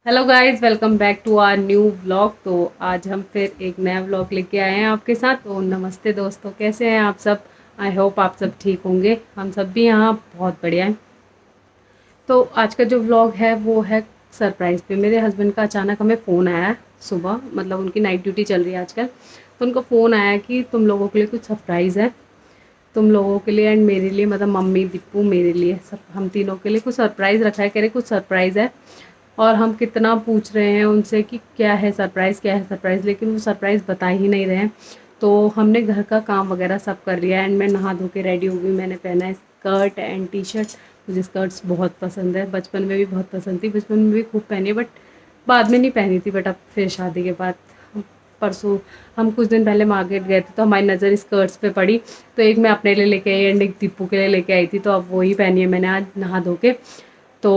Hello guys, welcome back to our new vlog. तो आज हम फिर एक नया व्लॉग लेके आए हैं आपके साथ। तो नमस्ते दोस्तों, कैसे हैं आप सब। आई होप आप सब ठीक होंगे। हम सब भी यहाँ बहुत बढ़िया हैं। तो आज का जो व्लॉग है वो है सरप्राइज़ पे। मेरे हस्बैंड का अचानक हमें फ़ोन आया है सुबह, मतलब उनकी नाइट ड्यूटी चल रही है आजकल। तो उनको फ़ोन आया कि तुम लोगों के लिए कुछ सरप्राइज़ है, तुम लोगों के लिए एंड मेरे लिए, मतलब मम्मी दीपू मेरे लिए, सब हम तीनों के लिए कुछ सरप्राइज़ रखा है। कह रहे कुछ सरप्राइज़ है। और हम कितना पूछ रहे हैं उनसे कि क्या है सरप्राइज़, क्या है सरप्राइज़, लेकिन वो सरप्राइज़ बता ही नहीं रहे हैं। तो हमने घर का काम वगैरह सब कर लिया एंड मैं नहा धो के रेडी हो गई। मैंने पहना है स्कर्ट एंड टी शर्ट। मुझे स्कर्ट्स बहुत पसंद है, बचपन में भी बहुत पसंद थी, बचपन में भी खूब पहनी है, बट बाद में नहीं पहनी थी। बट अब फिर शादी के बाद परसों हम कुछ दिन पहले मार्केट गए थे तो हमारी नज़र स्कर्ट्स पे पड़ी। तो एक मैं अपने लिए लेके आई एंड एक दीपू के लिए लेके आई थी। तो अब वही पहनी है मैंने आज नहा धो के। तो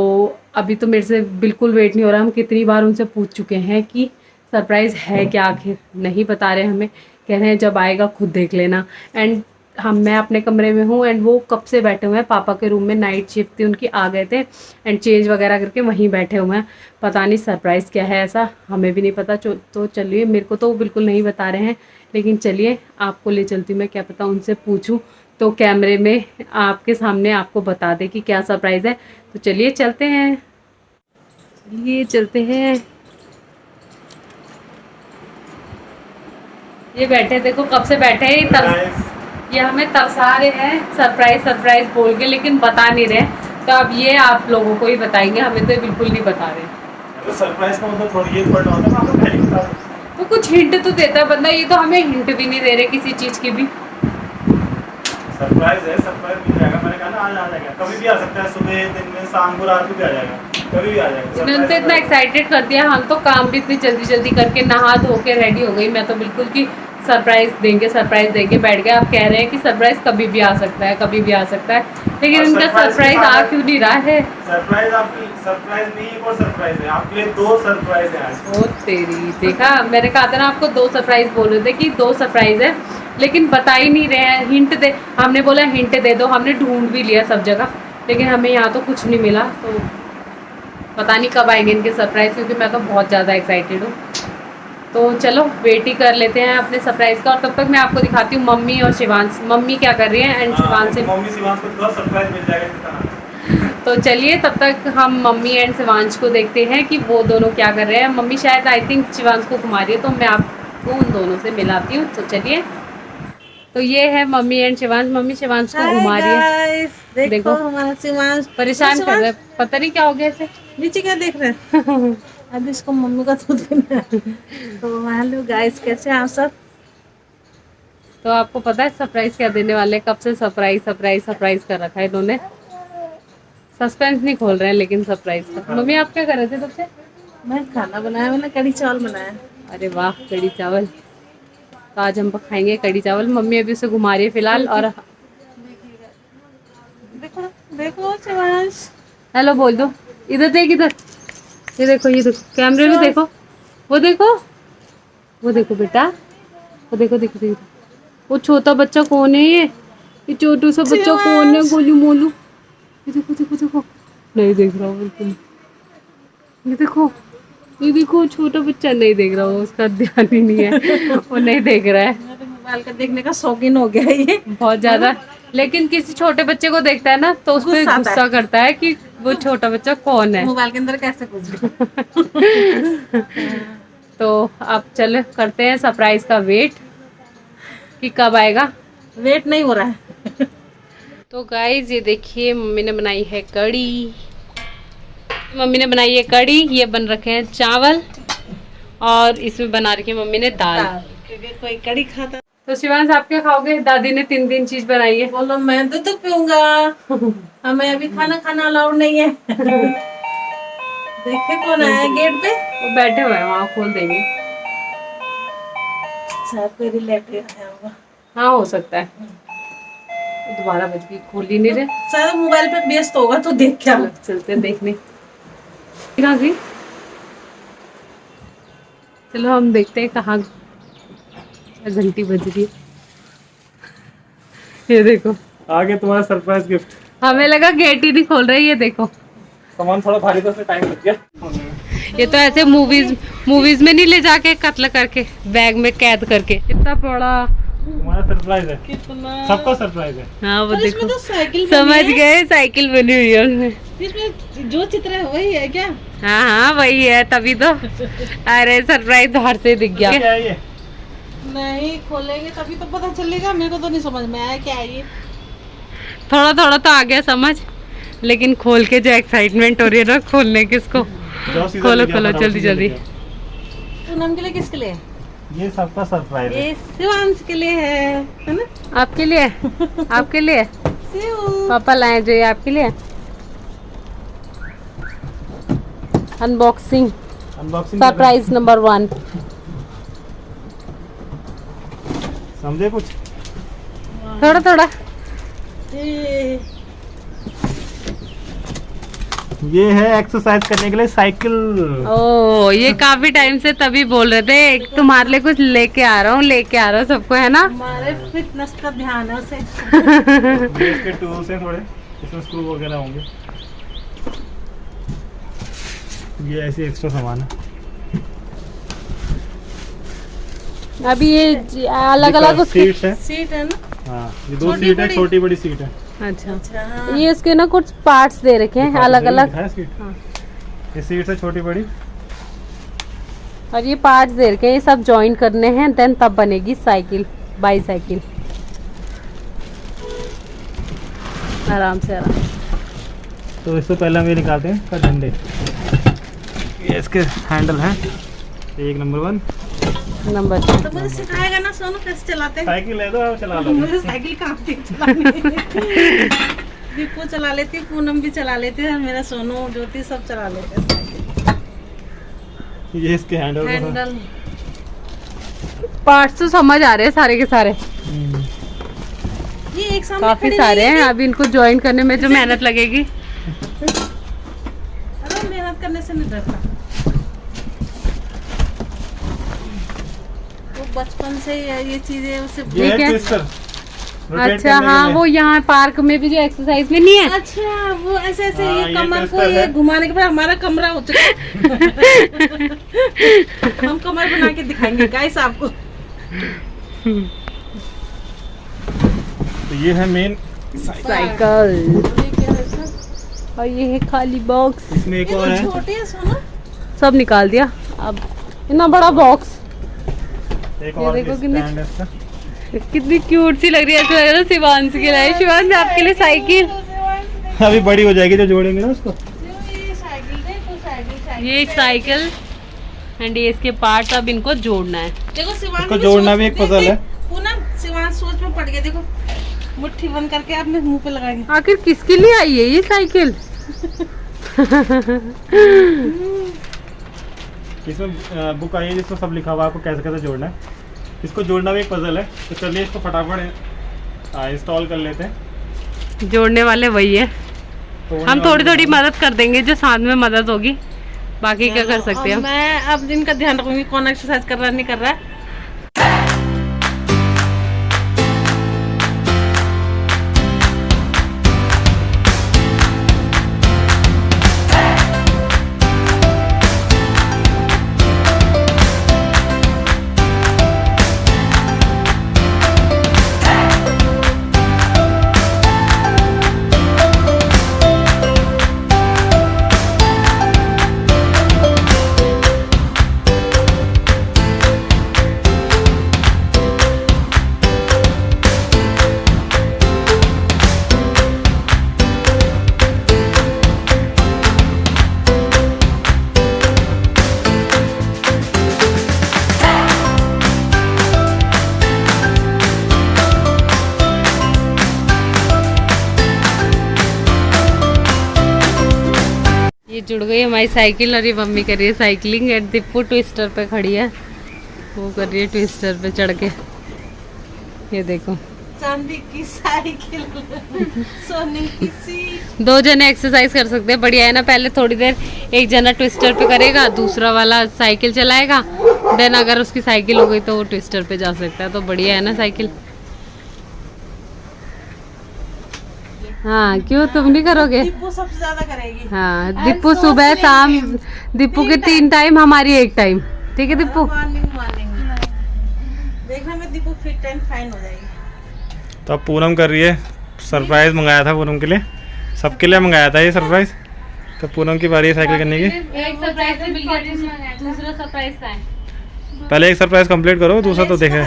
अभी तो मेरे से बिल्कुल वेट नहीं हो रहा। हम कितनी बार उनसे पूछ चुके हैं कि सरप्राइज़ है क्या, आखिर नहीं बता रहे हमें। कह रहे हैं जब आएगा खुद देख लेना। एंड मैं अपने कमरे में हूँ एंड वो कब से बैठे हुए हैं पापा के रूम में। नाइट शिफ्ट थी उनकी, आ गए थे एंड चेंज वगैरह करके वहीं बैठे हुए हैं। पता नहीं सरप्राइज़ क्या है, ऐसा हमें भी नहीं पता। तो चलिए, मेरे को तो वो बिल्कुल नहीं बता रहे हैं, लेकिन चलिए आपको ले चलती हूँ मैं, क्या पता उनसे पूछूँ तो कैमरे में आपके सामने आपको बता दे कि क्या सरप्राइज़ है। तो चलिए चलते हैं, चलिए चलते हैं। ये बैठे, देखो कब से बैठे हैं ये हमें तरसा रहे हैं सरप्राइज सरप्राइज बोल के, लेकिन बता नहीं रहे। तो अब ये आप लोगों को ही बताएंगे, हमें तो बिल्कुल नहीं बता रहे। तो सरप्राइज का मतलब थोड़ी ये थोड़ा होता है ना, आपको पहले बता दो। तो कुछ हिंट तो देता है बंदा, ये तो हमें हिंट भी नहीं दे रहे किसी चीज़ की भी। सरप्राइज है, सरप्राइज मिल जाएगा। मैंने कहा ना आज आ जाएगा, कभी भी आ सकता है, सुबह दिन में शाम को रात को भी आ जाएगा, कभी भी आ जाएगा। उन्होंने तो इतना एक्साइटेड कर दिया, हम तो काम भी इतनी जल्दी जल्दी करके नहा धो के रेडी हो गई। मैं तो बिल्कुल कि सरप्राइज देंगे सरप्राइज देंगे बैठ गए। आप कह रहे हैं कि सरप्राइज कभी भी आ सकता है, कभी भी आ सकता है, लेकिन उनका सरप्राइज आ क्यों नहीं रहा है। सरप्राइज आपकी सरप्राइज नहीं, एक और सरप्राइज है आपके लिए। दो सरप्राइज है आज। ओ तेरी, देखा मैंने कहा था ना आपको, दो सरप्राइज बोल रहे थे कि दो सरप्राइज है, लेकिन बता ही नहीं रहे हैं। हिंट दे, हमने बोला हिंट दे दो, हमने ढूंढ भी लिया सब जगह, लेकिन हमें यहाँ तो कुछ नहीं मिला। तो पता नहीं कब आएंगे इनके सरप्राइज, क्योंकि मैं तो बहुत ज़्यादा एक्साइटेड हूँ। तो चलो वेट ही कर लेते हैं अपने सरप्राइज का। और तब तक मैं आपको दिखाती हूँ मम्मी और शिवांश, मम्मी क्या कर रही हैं एंड शिवांश से। मम्मी शिवांश को तो सरप्राइज मिल जाएगा इसका। तो चलिए तब तक हम मम्मी एंड शिवांश को देखते हैं कि वो दोनों क्या कर रहे हैं। मम्मी शायद आई थिंक शिवांश को घुमा रही है, तो मैं आपको उन दोनों से मिलाती हूँ। तो चलिए, तो ये है mummy and Shivansh. Mummy Shivansh को घुमा रही है। देखो देखो हमारा शिवांश परेशान कर रहे हैं, पता नहीं क्या हो गया इसे। नीचे क्या देख रहे हैं। अब इसको मम्मी का दूध पीना है। तो हेलो गाइस, कैसे हैं आप सब। तो आपको पता है सरप्राइज क्या देने वाले हैं? कब से सरप्राइज सरप्राइज सरप्राइज कर रखा है इन्होंने। सस्पेंस नहीं खोल रहे हैं लेकिन सरप्राइज का। मम्मी आप क्या कर रहे थे तब से? मैं खाना बनाया, मैंने कढ़ी चावल बनाया। अरे वाह, कढ़ी चावल। तो आज हम खाएंगे कढ़ी चावल। मम्मी अभी उसे घुमा रही है फिलहाल। और देखो देखो शिवांश। हेलो बोल दो, इधर देख इधर, ये देखो ये देखो कैमरे में शिवांश देखो, वो देखो, वो देखो बेटा, वो देखो देखो देखो। वो छोटा बच्चा कौन है? ये छोटू सा बच्चा कौन है? शिवांश। गोलू मोलू। ये देखो देखो देखो, नहीं देख रहा हूँ बिल्कुल। ये देखो, ये देखो छोटा बच्चा नहीं देख रहा हो, उसका ध्यान ही नहीं है, वो नहीं देख रहा है। मेरे मोबाइल का देखने का शौकीन हो गया है ये बहुत ज्यादा। लेकिन किसी छोटे बच्चे को देखता है ना तो उस पर गुस्सा आता गुस्सा है। करता है कि वो छोटा बच्चा कौन है। मोबाइल के अंदर कैसे घुस तो अब चलो करते हैं सरप्राइज का वेट कि कब आएगा। वेट नहीं हो रहा है। तो गाइज ये देखिए, मम्मी ने बनाई है कढ़ी। मम्मी ने बनाई है कढ़ी, ये बन रखे हैं चावल, और इसमें बना रखी है मम्मी ने दाल। क्योंकि कोई कढ़ी खाता। तो शिवांश आप क्या खाओगे? दादी ने 3 चीज बनाई है। बोलो मैं दूध पीऊंगा। हमें अभी खाना खाना अलाउड नहीं है। देखिए कौन आया है गेट पे। वो बैठे हुए हैं वहाँ, खोल देंगे। शायद कोई रिलेटिव आया होगा। हाँ हो सकता है। दोबारा बज गई, खोल ही नहीं रहे। शायद मोबाइल पे व्यस्त होगा तो देख क्या। चलो चलते हैं देखने। कहाँ गई? चलो हम देखते हैं कहाँ घंटी बज रही है। ये देखो, आगे तुम्हारा सरप्राइज गिफ्ट। हमें लगा गेट ही नहीं खोल रही है। देखो सामान थोड़ा भारी था, उसमें टाइम लग गया। ये तो ऐसे मूवीज में नहीं ले जाके कत्ल करके बैग में कैद करके। इतना बड़ा तुम्हारा सरप्राइज है, कितना सबको सरप्राइज है। हाँ वो और इसमें देखो तो साइकिल समझ गए, साइकिल बनी हुई है उसमें। इसमें जो चित्र है वही है क्या? हाँ हाँ वही है, तभी तो। अरे सरप्राइज बाहर से दिख गया। क्या है ये? नहीं खोलेंगे तभी तो पता चलेगा। मेरे को तो नहीं समझ में आया क्या है ये। थोड़ा थोड़ा तो आ गया समझ, लेकिन खोल के जो एक्साइटमेंट हो रही है ना खोलने की इसको। जाओ सीधा खोलो लेके आओ, खोलो फटाफट जल्दी सीधा जल्दी। लेके आओ। पूनम के लिए किसके लिए? ये सबका सरप्राइज है। ये शिवांश के लिए है ना? आपके लिए, आपके लिए शिव। पापा लाए जो ये आपके लिए। Unboxing unboxing surprise number 1। समझे कुछ? थोड़ा थोड़ा। ये है एक्सरसाइज करने के लिए साइकिल। ओ ये काफी टाइम से तभी बोल रहे थे तुम्हारे लिए कुछ लेके आ रहा हूँ सबको, है ना। हमारे फिटनेस का ध्यान है उसे। ये इसके टूल्स हैं थोड़े, इसमें स्क्रू वगैरह होंगे। ये ऐसे एक्स्ट्रा सामान है। अभी ये अलग अलग सीट्स है। सीट है ना? हाँ ये 2 छोटी सीट है, बड़ी? छोटी बड़ी सीट है। अच्छा अच्छा ये इसके ना कुछ पार्ट्स दे रखे हैं अलग अलग, दिखाया सीट? हाँ। ये सीट है छोटी बड़ी। और ये पार्ट्स दे रखे हैं, ये सब जॉइन करने हैं, देन तब बनेगी साइकिल, बाईसाइकिल। आराम से आराम। तो इससे पहले हम ये निकालते हैं का डंडे। ये इसके हैंडल हैं, 1 नंबर 1 नंबर तो मुझे सिखाएगा ना सोनू कैसे चलाते हैं? साइकिल ले दो और चला लो। मुझे साइकिल कहाँ आती है चलाने। दीपू चला लेती, पूनम भी चला लेती है, मेरा सोनू ज्योति सब चला लेते हैं साइकिल। ये इसके हैंडल हैंडल पार्ट्स तो समझ आ रहे हैं सारे के सारे, ये एक सामने काफी खड़ी सारे नहीं हैं। है। अभी इनको ज्वाइन करने में जो मेहनत लगेगी। अरे मेहनत करने से नहीं डरता, वो बचपन से ही ये चीजें उसे। ये है ठीक है। ट्विस्टर, रोटेट अच्छा करने के हाँ लिए। वो यहाँ पार्क में भी जो एक्सरसाइज में नहीं है। अच्छा वो ऐसे ऐसे हाँ, ये ये कमर को ट्विस्टर ये है। घुमाने के बाद हमारा कमरा हो चुका है। हम कमर बना के दिखाएंगे गाइस आपको। तो ये है मेन। साइकिल, ये क्या है इसमें? और ये है खाली बॉक्स। इसमें एक ये और तो है। छोटे हैं सोना। सब निकाल दिया। अब इतना बड़ा बॉक्स, एक ये और देखो भी कितनी- स्टैंड है इसका। कितनी क्यूट सी लग रही है। ऐसा लग रहा है शिवांश के लिए। शिवांश आपके लिए साइकिल, अभी बड़ी हो जाएगी जब जोड़ेंगे ना उसको। ये साइकिल देखो, साइकिल ये साइकिल एंड ये इसके पार्ट्स। अब इनको जोड़ना है। देखो शिवांश इसको जोड़ना भी एक पजल है। पूनम शिवांश सोच में पड़ गया, देखो मुट्ठी बंद करके आपने मुंह पे लगाएंगे। आखिर किसके लिए आई है ये साइकिल? इसमें बुक आई है जिसमें सब लिखा हुआ है आपको कैसे कैसे जोड़ना है। इसको जोड़ना भी एक पजल है। तो चलिए इसको फटाफट इंस्टॉल कर लेते हैं। जोड़ने वाले वही है, तो हम थोड़ी थोड़ी मदद कर देंगे जो साथ में मदद होगी। बाकी क्या कर सकते हैं अब हम। मैं अब इनका ध्यान रखूंगी कौन एक्सरसाइज कर रहा है नहीं कर रहा है। ये जुड़ गई हमारी साइकिल और ये मम्मी कर रही है साइकिलिंग। एंड दीपू ट्विस्टर पे खड़ी है, वो कर रही है ट्विस्टर पे चढ़ के। ये देखो चांदी की साइकिल, सोने की सीट। 2 जने एक्सरसाइज कर सकते हैं, बढ़िया है ना। पहले थोड़ी देर एक जना ट्विस्टर पे करेगा, दूसरा वाला साइकिल चलाएगा। देन अगर उसकी साइकिल हो गई तो वो ट्विस्टर पे जा सकता है। तो बढ़िया है ना साइकिल। हाँ क्यों तुम नहीं करोगे? दीपू सबसे ज्यादा करेगी। हाँ दीपू सुबह शाम, दीपू के 3 टाइम, हमारी 1 टाइम। ठीक है दीपू? मॉर्निंग देखना में दीपू फिट एंड फाइन हो जाएगी। तो अब पूनम कर रही है, सरप्राइज मंगाया था पूनम के लिए, सबके लिए मंगाया था ये सरप्राइज। तो पूनम की बारी है साइकिल करने की। एक सरप्राइज मिल गया, दूसरा सरप्राइज का है। पहले एक सरप्राइज कंप्लीट करो, दूसरा तो देखे।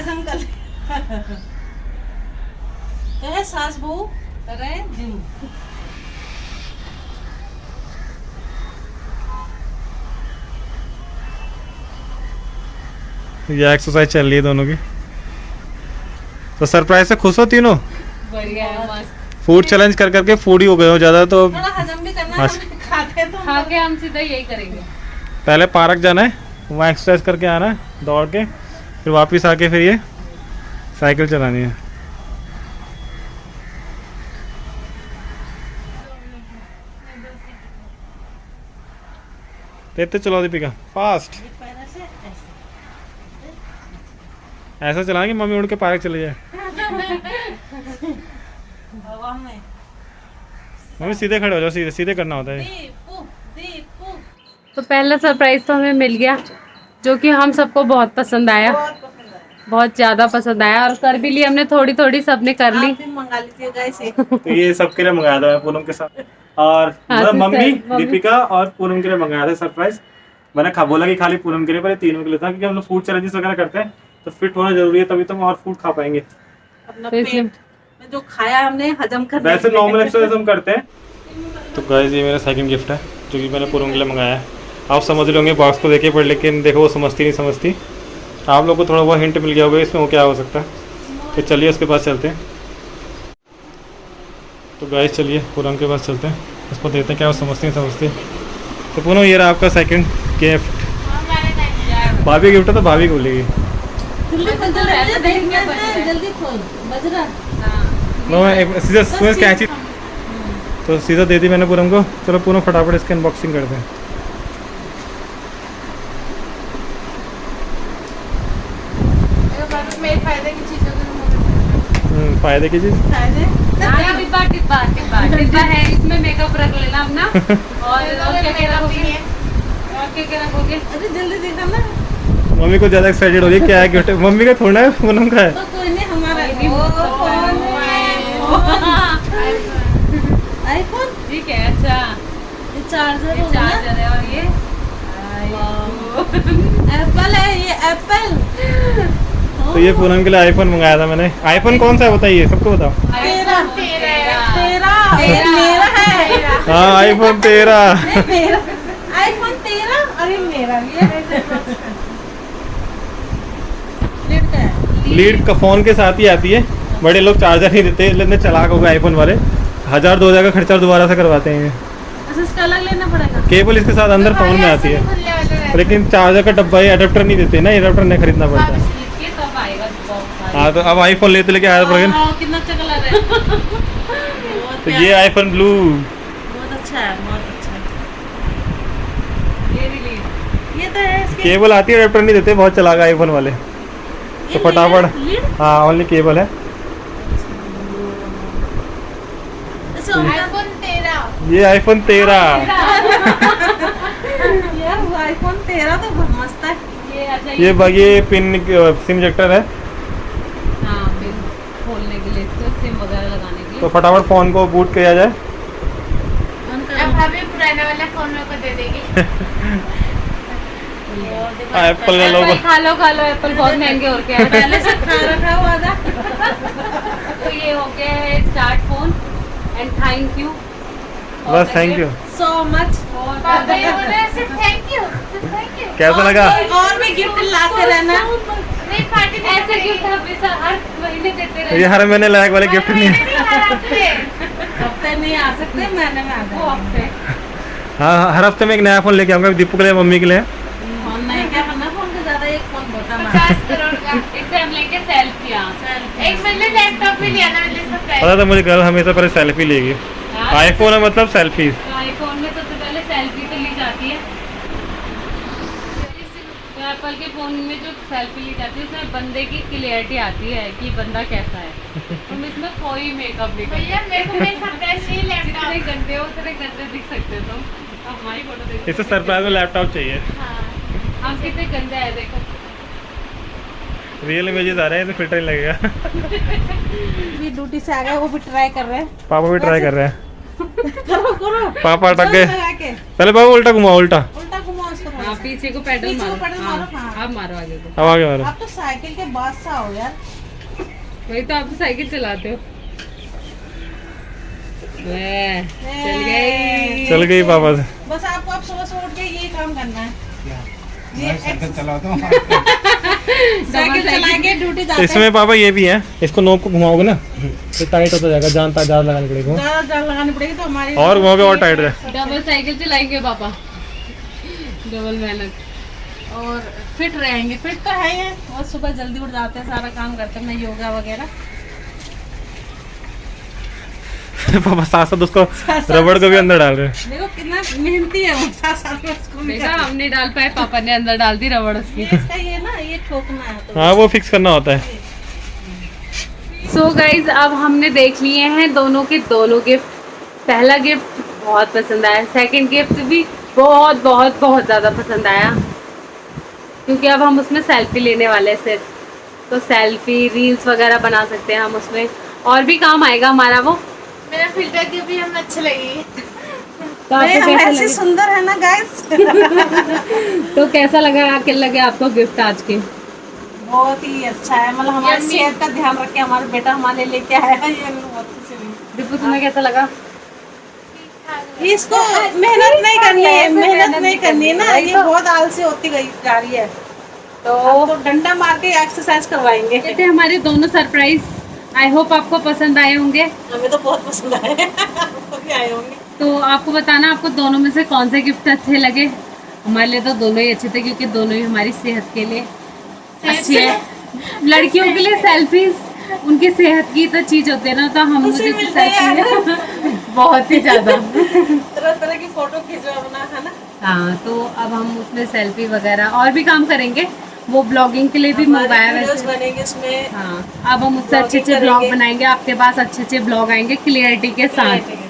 सास बहू कर रहे हैं जिम। ये एक्सरसाइज चल रही है दोनों की। तो सरप्राइज से खुश हो तीनों? बढ़िया है, मस्त। फूड चैलेंज कर करके फूड ही हो गए हो ज़्यादा, तो थोड़ा हजम भी करना है, खाते तो खा के हम सीधा यही करेंगे। पहले पार्क जाना है, वहाँ एक्सरसाइज करके आना है दौड़ के, फिर वापस आके फिर ये साइकिल चलानी है। तेज चलाओ दीपिका, फास्ट। पैर से ऐसे। ऐसा चलाना कि मम्मी उड़ के पार्क चले जाए। हवा में। मम्मी सीधे खड़े हो जाओ, सीधे सीधे करना होता है। दीपू दीपू तो पहला सरप्राइज तो हमें मिल गया, जो कि हम सबको बहुत पसंद आया, बहुत पसंद आया। बहुत ज्यादा पसंद आया। और कर भी ली हमने, थोड़ी थोड़ी सबने कर ली। आप भी मंगा लीजिएगा इसे। तो ये सबके लिए मंगाया था मैं पूनम के साथ, और मतलब मम्मी, दीपिका और पूनम के लिए मंगाया था सरप्राइज। मैंने बोला कि खाली पूनम के लिए, पर तीनों के लिए था, क्योंकि हम लोग फूड चैलेंजेस वगैरह करते हैं तो फिट होना जरूरी है, तभी तो हम और फूड खा पाएंगे। अपना तो इसलिए पेट में जो खाया हमने हजम करने वैसे के लिए। नॉर्मल एक्सरसाइज हम करते हैं। तो गाइस ये मेरा सेकंड गिफ्ट है, जो कि मैंने पूनम के लिए मंगाया है। आप समझ लोगे बॉक्स को देखे पर, लेकिन देखो वो समझती नहीं समझती। आप लोग को थोड़ा बहुत हिंट मिल गया होगा इसमें वो क्या हो सकता है। तो चलिए उसके पास चलते हैं। तो गाइस चलिए पूनम के पास चलते हैं, उसको देखते हैं क्या वो समझती नहीं समझती। तो पूनम ये रहा आपका सेकंड गिफ्ट। भाभी गिफ्ट है तो भाभी बोलेगी। जल्दी खोल बजरा। सीधा कैंची, तो सीधा दे दी मैंने पूनम को। चलो पूनम फटाफट इसकी अनबॉक्सिंग करते हैं। फायदे की चीज़ डिब्बा डिब्बा डिब्बा डिब्बा है, इसमें मेकअप रख लेना अपना। और क्या रखोगे? और क्या रखोगे? अरे जल्दी दिखा ना। मम्मी को ज़्यादा एक्साइटेड हो रही है, क्या है गिफ्ट है? मम्मी का थोड़ा है, पूनम का है। तो कोई नहीं, हमारा आईफोन। ठीक है, अच्छा ये चार्जर ये चार्जर है। और ये एप्पल है, ये एप्पल। तो ये पूनम के लिए आईफोन मंगाया था मैंने। आईफोन कौन सा है बताइए, सबको बताओ। तेरा मेरा है। हाँ आईफोन 13। मेरा आईफोन 13। अरे मेरा भी है। लीड का है। लीड का फोन के साथ ही आती है, बड़े लोग चार्जर नहीं देते, लेकिन चलाक होगा आईफोन वाले 1000-2000 का खर्चा दोबारा से करवाते हैं। अच्छा इसका अलग लेना पड़ेगा। केबल इसके साथ अंदर फोन में आती है, लेकिन चार्जर का डब्बा ये अडेप्टर नहीं देते ना, अडेप्टर नहीं खरीदना पड़ता है। हाँ तो अब आईफोन लेते आया पड़ेगा। कितना अच्छा कलर है। बहुत तो ये आईफोन ब्लू बहुत अच्छा है, बहुत अच्छा है। ये तो है इसके। केबल आती है, अडेप्टर नहीं देते, बहुत चलाक आईफोन वाले। तो फटाफट, हाँ ओनली केबल है। आईफोन 13। ये आईफोन 13। यार आईफोन 13 तो बहुत मस्त है। ये अच्छा ये ये पिन सिम इंजेक्टर है, हाँ पिन खोलने के लिए, इसको सिम वगैरह लगाने के लिए। तो फटाफट फोन को बूट किया जाए। अब भाभी पुराने वाला फोन मेरे को दे देगी। एप्पल का लोगो। खा लो एप्पल बहुत महंगे हो गए हैं। पहले से खा रखा हुआ था। तो ये हो गया है start phone, and thank you. बस थैंक यू सो मच। पापा ये बोल रहे हैं थैंक यू थैंक यू। कैसा लगा? और भी गिफ्ट लाते रहना। नहीं पार्टी ऐसे गिफ्ट हमेशा हर महीने देते रहे। ये हर महीने लायक वाले गिफ्ट नहीं है। हफ्ते नहीं आ सकते, महीने में आ वो हफ्ते हाँ हर हफ्ते में एक नया फोन लेके आऊंगा, दीपू के लिए, मम्मी के लिए। फोन नहीं, क्या करना फोन से ज्यादा एक फोन होता है। 50 करोड़ का। इससे हम लेंगे सेल्फियाँ। एक मैंने लैपटॉप भी लिया ना, मैंने इसका प्राइस। पता था मुझे, गर्ल हमेशा पहले सेल्फी लेगी। आईफोन है मतलब सेल्फी। आईफोन में सबसे पहले सेल्फी तो ली जाती है। तो एप्पल के फ़ोन में जो सेल्फी ली जाती है उसमें बंदे की क्लियरिटी आती है कि बंदा कैसा है। हम इसमें कोई मेकअप नहीं करते। भैया मेरे को मेरे सरप्राइज चाहिए जितने लैपटॉप। गंदे हो उतने गंदे दिख सकते हो तुम। अब हमारी फोटो देखो। इसे सरप्राइज में लैपटॉप चाहिए। हाँ हम कितने गंदे आए देखो। रियल इमेजेस आ रहे हैं तो फिल्टर नहीं लगेगा। भी ड्यूटी से आ गए, वो भी ट्राई कर रहे हैं। पापा भी ट्राई कर रहे हैं। करो करो। पापा अटक सब गए। लगा के पहले पापा उल्टा घुमाओ, उल्टा। उल्टा घुमाओ उसको थोड़ा हाँ सा। पीछे को पैडल पीछे को मारो। पैडल मारो, हाँ। अब मारो आगे को। अब आगे मारो। आप तो साइकिल के बादशाह हो यार। वही तो, आप तो साइकिल चलाते हो। ले, चल गई। चल गई पापा से। बस आपको अब सुबह सुबह उठ के यही काम करना है। ये साइकिल चलाता हूँ। साइकिल चला के ड्यूटी जाते हैं। इसमें पापा ये भी है, इसको नोक को घुमाओगे ना तो टाइट होता जाएगा, जानता ज्यादा लगानी पड़ेगी। ज्यादा जान लगानी पड़ेगी तो हमारी और घुमाओगे और टाइट है। डबल साइकिल चलाएंगे पापा, डबल मेहनत। और फिट रहेंगे। फिट तो है ही है, और सुबह जल्दी उठ जाते हैं, सारा काम करते हैं, मैं योगा वगैरह। पापा साथ साथ उसको रबड़ को भी अंदर डाल रहे हैं। देखो कितना मेहनती है वो, साथ साथ में उसको भी देखा, कर रहे हैं। हम नहीं डाल पाए, पापा ने अंदर डाल दी रबड़ उसकी। ये इसका ये ना, ये ठोकना है तो हाँ वो फिक्स करना होता है। सो गाइज अब हमने देख लिए हैं दोनों के दोनों गिफ्ट। पहला गिफ्ट बहुत पसंद आया, सेकंड गिफ्ट भी बहुत बहुत बहुत ज़्यादा पसंद आया, क्योंकि अब हम उसमें सेल्फी लेने वाले हैं सिर्फ। तो सेल्फी रील्स वगैरह बना सकते हैं हम उसमें, और भी काम आएगा हमारा वो। मेरा फिल्टर की भी हमें अच्छी लगी। तो नहीं, आपको हम कैसा ऐसे लगा? सुंदर है ना गाइस। तो कैसा लगे आपको गिफ्ट आज के? बहुत ही अच्छा है, मतलब हमारी Yummy। सेहत का ध्यान रख के हमारा बेटा हमारे लिए लेके आया है, ये हमें बहुत खुशी हुई। दीपू तुम्हें कैसा लगा? इसको मेहनत नहीं करनी है, ऐसे मेहनत नहीं करनी है ना, वही ये तो। बहुत आलसी होती गई जा रही है। तो तो डंडा मार के एक्सरसाइज करवाएंगे। ये थे हमारे दोनों सरप्राइज। आई होप आपको पसंद आए होंगे। हमें तो बहुत पसंद आए। आपको भी आए होंगे। तो आपको बताना आपको दोनों में से कौन से गिफ्ट अच्छे लगे। हमारे लिए तो दोनों ही अच्छे थे, क्योंकि दोनों ही हमारी सेहत के लिए अच्छी है। लड़कियों के लिए सेल्फीज उनकी सेहत की तो चीज होती है ना, तो हम खुशी मुझे मिलती है सेल्फी बहुत ही ज्यादा। तरह तरह की फोटो खींचो अपना, है ना। हाँ, तो अब हम उसमें सेल्फी वगैरह और भी काम करेंगे, वो ब्लॉगिंग के लिए भी हमारे मंगवाया वीडियोस वैसे। बनेंगे इसमें। हाँ, अब हम उससे अच्छे अच्छे Vlogging ब्लॉग करेंगे। बनाएंगे, आपके पास अच्छे अच्छे ब्लॉग आएंगे क्लियरिटी के साथ। के साथ।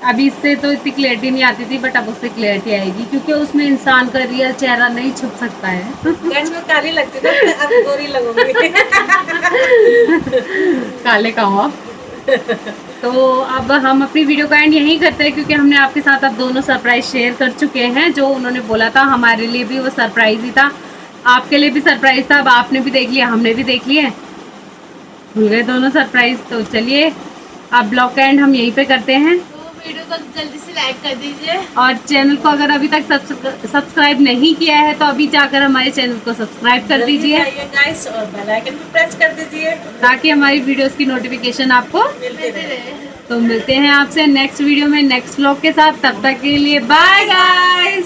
अभी इससे तो इतनी क्लियरिटी नहीं आती थी, बट अब उससे क्लियरिटी आएगी, क्योंकि उसमें इंसान का रियल चेहरा नहीं छुप सकता है। गाइस में काली लगती थी, अब गोरी लगूंगी। काले का हो आप। तो अब हम अपनी वीडियो का एंड यहीं करते हैं, क्योंकि हमने आपके साथ अब दोनों सरप्राइज शेयर कर चुके हैं। जो उन्होंने बोला था हमारे लिए भी वो सरप्राइज ही था, आपके लिए भी सरप्राइज था। अब आपने भी देख लिया, हमने भी देख लिए, भूल गए दोनों सरप्राइज। तो चलिए अब ब्लॉग का एंड हम यहीं पे करते हैं, तो वीडियो को जल्दी से लाइक कर दीजिए। और चैनल को अगर अभी तक सब्सक्राइब नहीं किया है तो अभी जाकर हमारे चैनल को सब्सक्राइब कर दीजिए, गाइस, और बेल आइकन भी प्रेस कर दीजिए, ताकि हमारी वीडियोस की नोटिफिकेशन आपको। मिलते रहे। तो मिलते हैं आपसे नेक्स्ट वीडियो में नेक्स्ट व्लॉग के साथ। तब तक के लिए बाय गाइस।